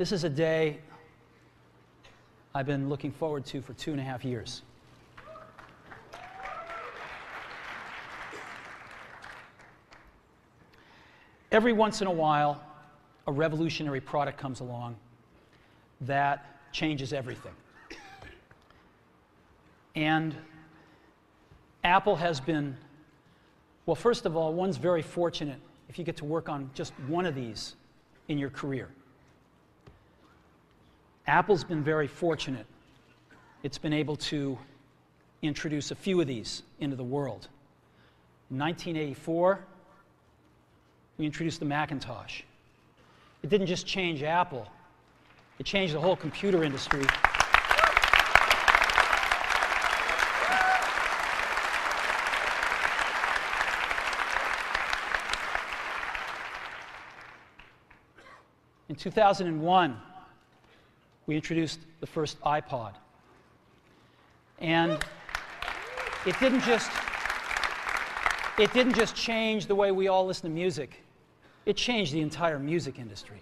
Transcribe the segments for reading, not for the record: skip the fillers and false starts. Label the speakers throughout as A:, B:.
A: This is a day I've been looking forward to for 2.5 years. Every once in a while, a revolutionary product comes along that changes everything. And Apple has been, well, first of all, one's very fortunate if you get to work on just one of these in your career. Apple's been very fortunate. It's been able to introduce a few of these into the world. In 1984, we introduced the Macintosh. It didn't just change Apple, it changed the whole computer industry. In 2001, we introduced the first iPod. And it didn't just change the way we all listen to music. It changed the entire music industry.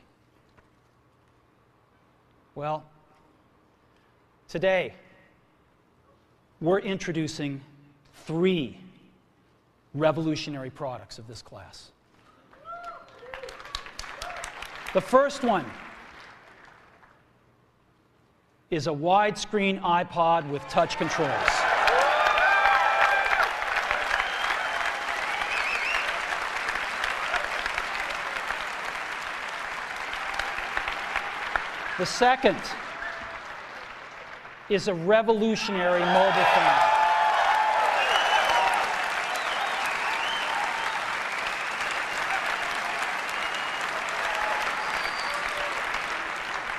A: Well, today, we're introducing 3 revolutionary products of this class. The first one is a widescreen iPod with touch controls. The second is a revolutionary mobile phone.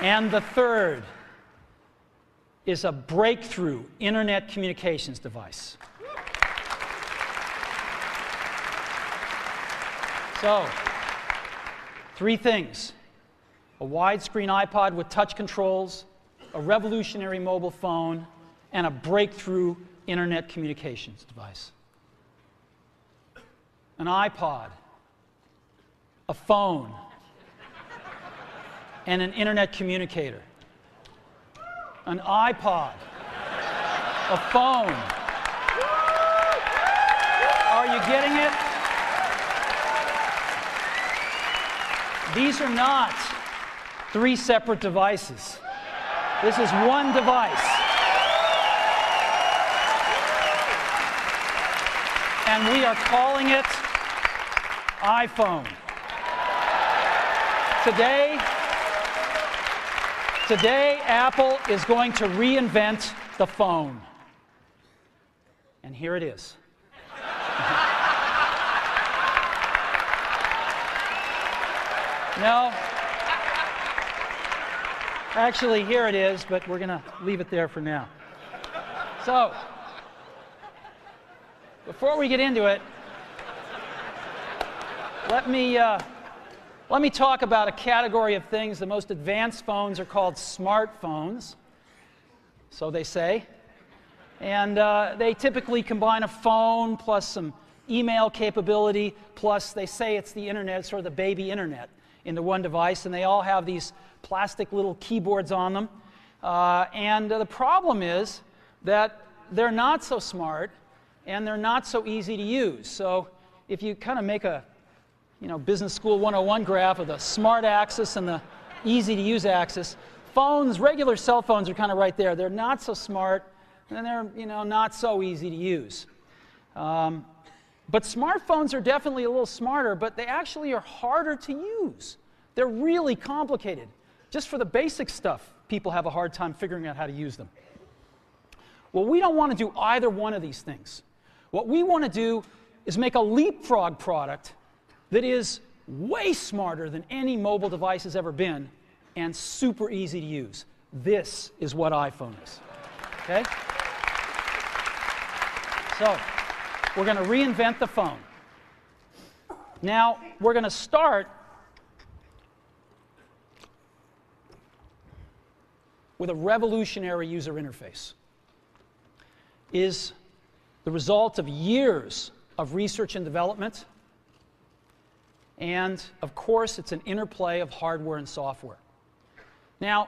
A: And the third is a breakthrough internet communications device. So, 3 things: a widescreen iPod with touch controls, a revolutionary mobile phone, and a breakthrough internet communications device. An iPod, a phone, and an internet communicator. An iPod, a phone. Are you getting it? These are not 3 separate devices. This is one device. And we are calling it iPhone. Today, Apple is going to reinvent the phone. And here it is. No. Actually, here it is, but we're going to leave it there for now. So, before we get into it, let me talk about a category of things. The most advanced phones are called smartphones, so they say. And they typically combine a phone plus some email capability, plus they say it's the internet, sort of the baby internet, into one device. And they all have these plastic little keyboards on them. And the problem is that they're not so smart and they're not so easy to use. So if you kind of make a Business School 101 graph of the smart axis and the easy to use axis, phones, regular cell phones are kind of right there. They're not so smart and they're not so easy to use. But smartphones are definitely a little smarter, but they actually are harder to use. They're really complicated. Just for the basic stuff, people have a hard time figuring out how to use them. Well, we don't want to do either one of these things. What we want to do is make a leapfrog product that is way smarter than any mobile device has ever been and super easy to use. This is what iPhone is. Okay? So, we're going to reinvent the phone. Now, we're going to start with a revolutionary user interface. It is the result of years of research and development. And, of course, it's an interplay of hardware and software. Now,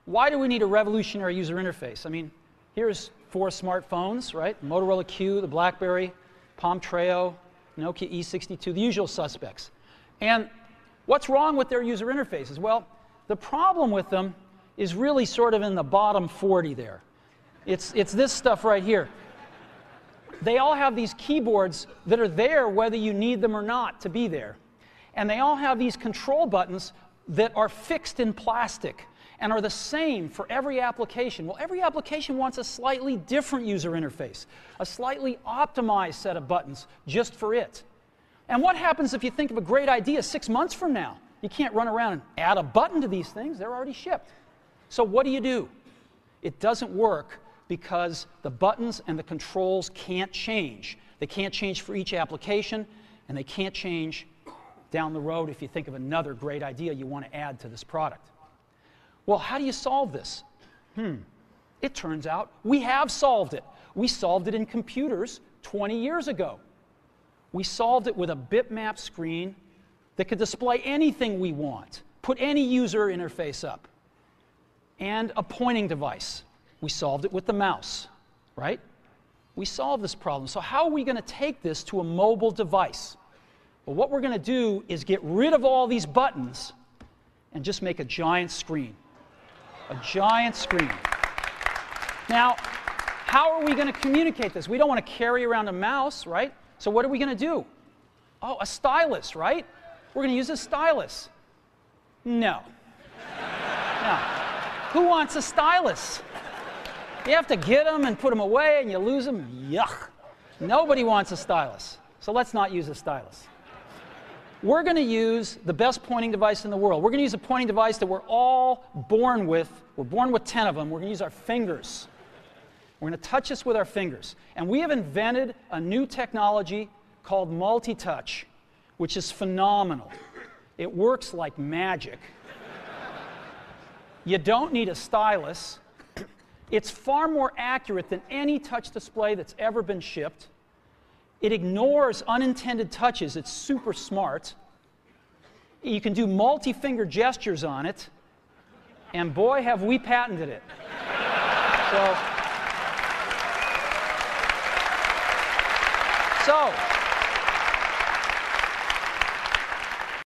A: why do we need a revolutionary user interface? I mean, here's 4 smartphones, right? The Motorola Q, the BlackBerry, Palm Treo, Nokia E62, the usual suspects. And what's wrong with their user interfaces? Well, the problem with them is really sort of in the bottom 40 there. It's this stuff right here. They all have these keyboards that are there whether you need them or not to be there. And they all have these control buttons that are fixed in plastic and are the same for every application. Well, every application wants a slightly different user interface, a slightly optimized set of buttons just for it. And what happens if you think of a great idea 6 months from now? You can't run around and add a button to these things. They're already shipped. So what do? It doesn't work because the buttons and the controls can't change. They can't change for each application, and they can't change down the road if you think of another great idea you want to add to this product. Well, how do you solve this? It turns out we have solved it. We solved it in computers 20 years ago. We solved it with a bitmap screen that could display anything we want, put any user interface up, and a pointing device. We solved it with the mouse, right? We solved this problem. So how are we going to take this to a mobile device? Well, what we're going to do is get rid of all these buttons and just make a giant screen. A giant screen. Now, how are we going to communicate this? We don't want to carry around a mouse, right? So what are we going to do? Oh, a stylus, right? We're going to use a stylus. No. No. Who wants a stylus? You have to get them and put them away and you lose them. Yuck. Nobody wants a stylus. So let's not use a stylus. We're going to use the best pointing device in the world. We're going to use a pointing device that we're all born with. We're born with 10 of them. We're going to use our fingers. We're going to touch this with our fingers. And we have invented a new technology called multi-touch, which is phenomenal. It works like magic. You don't need a stylus. It's far more accurate than any touch display that's ever been shipped. It ignores unintended touches. It's super smart. You can do multi-finger gestures on it. And boy, have we patented it. So